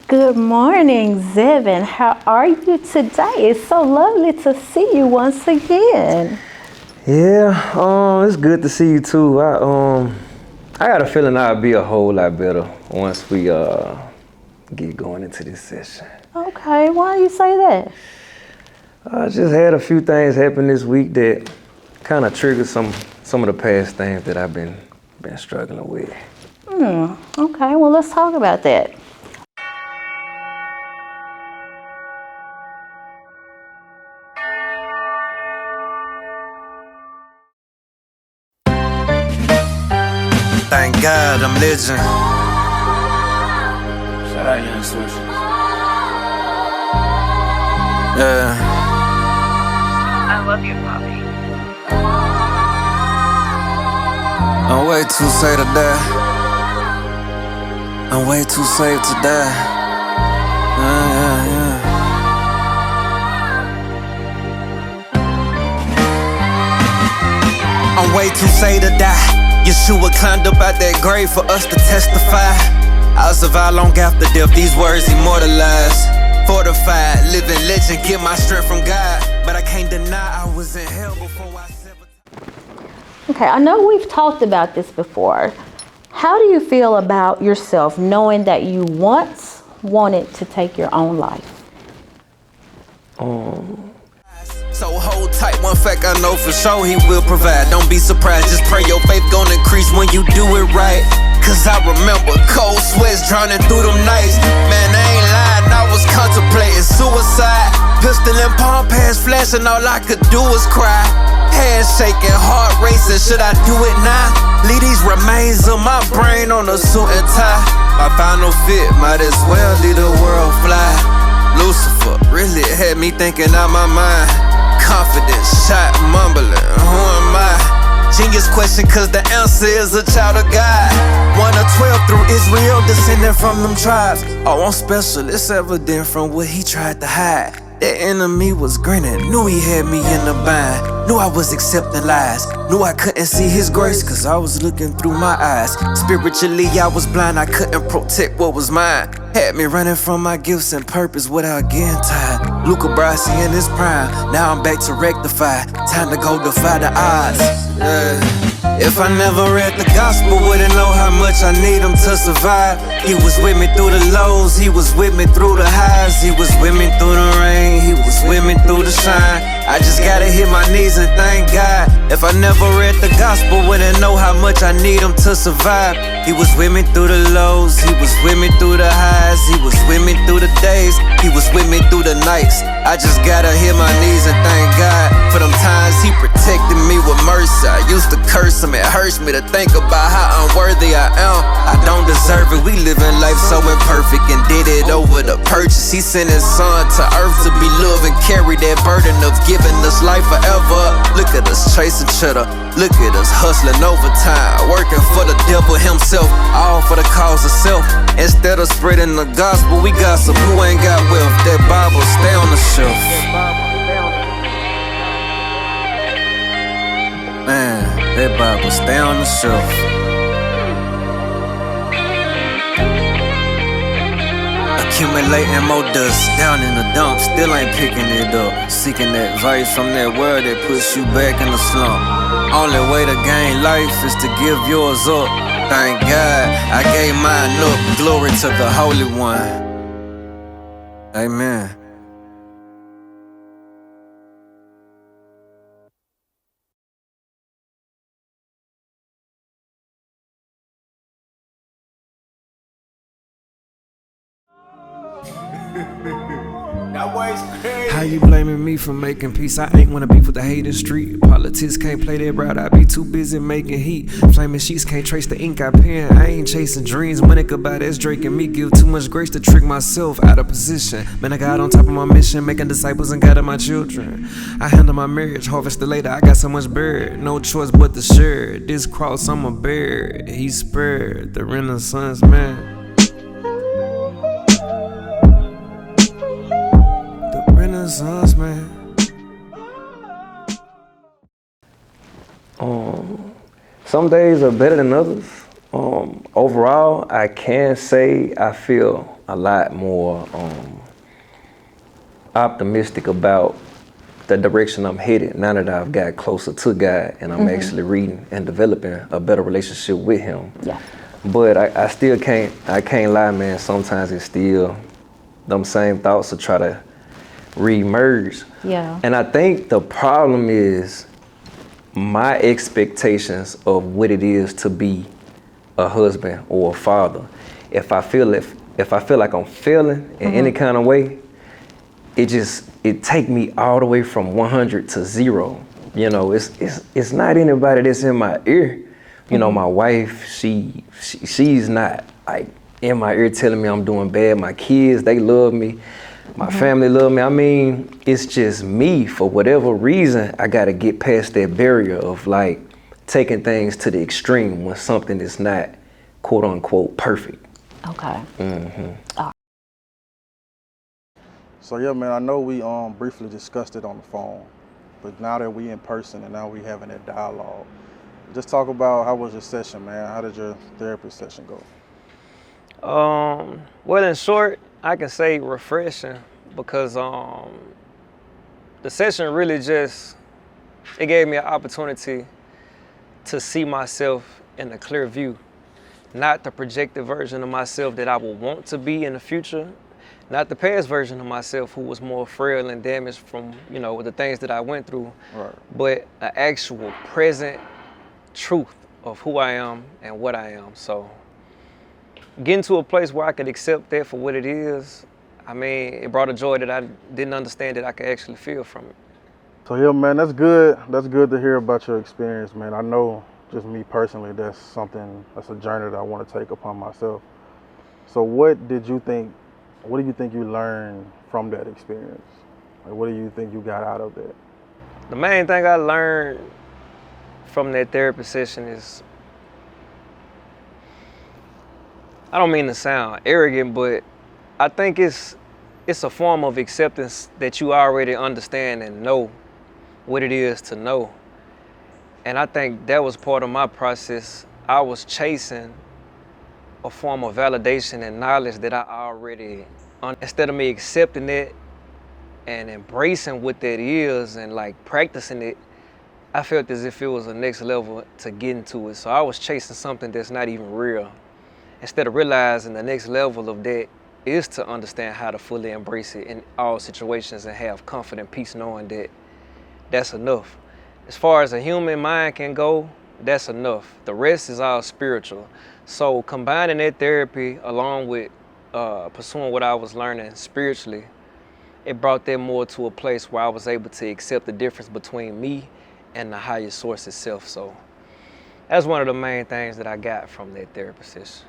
Good morning, ZVN. How are you today? It's so lovely to see you once again. Yeah, it's good to see you too. I got a feeling I'll be a whole lot better once we get going into this session. Okay, why do you say that? I just had a few things happen this week that kind of triggered some of the past things that I've been struggling with. Okay, well, let's talk about that. Thank God I'm legend. Shout out Young Switch. Yeah. I love you, Bobby. I'm way too safe to die. I'm way too safe to die. Yeah. I'm way too safe to die. Yeshua climbed up out that grave for us to testify. I'll survive long after death, these words immortalized. Fortified, living legend, get my strength from God. But I can't deny I was in hell before I severed. Okay, I know we've talked about this before. How do you feel about yourself knowing that you once wanted to take your own life? So hold tight, one fact I know for sure he will provide. Don't be surprised, just pray your faith gonna increase when you do it right. Cause I remember cold sweats drowning through them nights. Man, I ain't lying, I was contemplating suicide. Pistol and palm pads flashing, all I could do was cry. Hands shaking, heart racing, should I do it now? Leave these remains of my brain on a suit and tie. My final fit, might as well leave the world fly. Lucifer really had me thinking out my mind. Confident, shot, mumbling, who am I? Genius question, cause the answer is a child of God. 1 of 12 through Israel, descending from them tribes. Oh, I'm special, it's evident from what he tried to hide. That enemy was grinning, knew he had me in the bind. Knew I was accepting lies, knew I couldn't see his grace, cause I was looking through my eyes. Spiritually I was blind, I couldn't protect what was mine. Had me running from my gifts and purpose without getting tired. Luca Brasi in his prime, now I'm back to rectify. Time to go defy the odds. If I never read the gospel, wouldn't know how much I need him to survive. He was with me through the lows, he was with me through the highs. He was with me through the rain, he was with me through the shine. I just gotta hit my knees and thank God. If I never read the gospel, wouldn't know how much I need him to survive. He was with me through the lows, he was with me through the highs. He was with me through the days, he was with me through the nights. I just gotta hit my knees and thank God for them times he protected me with mercy. I used to curse him, it hurts me to think about how unworthy I am. I don't deserve it, we living life so imperfect and did it over the purchase. He sent his son to earth to be loved and carry that burden of giving us life forever. Look at us chasing cheddar, look at us hustling overtime, working for the devil himself, all for the cause of self. Instead of spreading the gospel, we gossip who ain't got wealth. That Bible stay on the shelf. Man, that Bible stay on the shelf. Accumulating more dust down in the dump, still ain't picking it up. Seeking advice from that word that puts you back in the slump. Only way to gain life is to give yours up. Thank God I gave mine up. Glory to the Holy One. Amen. That boy's crazy. How you blaming me for making peace? I ain't wanna beef with the hating street. Politics can't play that route, I be too busy making heat. Flaming sheets can't trace the ink I pen. I ain't chasing dreams, when it could buy that's Drake and me. Give too much grace to trick myself out of position. Man, I got on top of my mission, making disciples and guiding my children. I handle my marriage, harvest the later, I got so much buried. No choice but to share it. This cross I'ma bear. He spared the Renaissance man. Renaissance man. Some days are better than others. Overall, I can say I feel a lot more optimistic about the direction I'm headed now that I've got closer to God and I'm actually reading and developing a better relationship with Him. Yeah. But I still can't lie, man. Sometimes it's still them same thoughts to try to re-emerge. Yeah. And I think the problem is my expectations of what it is to be a husband or a father. If I feel like I'm failing in any kind of way, it take me all the way from 100 to 0. You know, it's not anybody that's in my ear. You know, my wife, she's not like in my ear telling me I'm doing bad. My kids, they love me. My family love me. I mean, it's just me. For whatever reason, I got to get past that barrier of like taking things to the extreme when something is not quote unquote perfect. Okay. So yeah, man, I know we briefly discussed it on the phone, but now that we in person and now we having that dialogue, just talk about how was your session, man? How did your therapy session go? Well, in short, I can say refreshing because the session really it gave me an opportunity to see myself in a clear view, not the projected version of myself that I would want to be in the future, not the past version of myself who was more frail and damaged from, you know, the things that I went through, Right. but an actual present truth of who I am and what I am. So getting to a place where I could accept that for what it is, I mean, it brought a joy that I didn't understand that I could actually feel from it. So yeah, man, that's good. That's good to hear about your experience, man. I know, just me personally, that's a journey that I want to take upon myself. So what do you think you learned from that experience? Like, what do you think you got out of that? The main thing I learned from that therapy session is, I don't mean to sound arrogant, but I think it's a form of acceptance that you already understand and know what it is to know. And I think that was part of my process. I was chasing a form of validation and knowledge that I already, instead of me accepting it and embracing what that is and like practicing it, I felt as if it was a next level to get into it. So I was chasing something that's not even real. Instead of realizing the next level of that is to understand how to fully embrace it in all situations and have comfort and peace knowing that that's enough. As far as a human mind can go, that's enough. The rest is all spiritual. So combining that therapy along with pursuing what I was learning spiritually, it brought that more to a place where I was able to accept the difference between me and the higher source itself. So that's one of the main things that I got from that therapy session.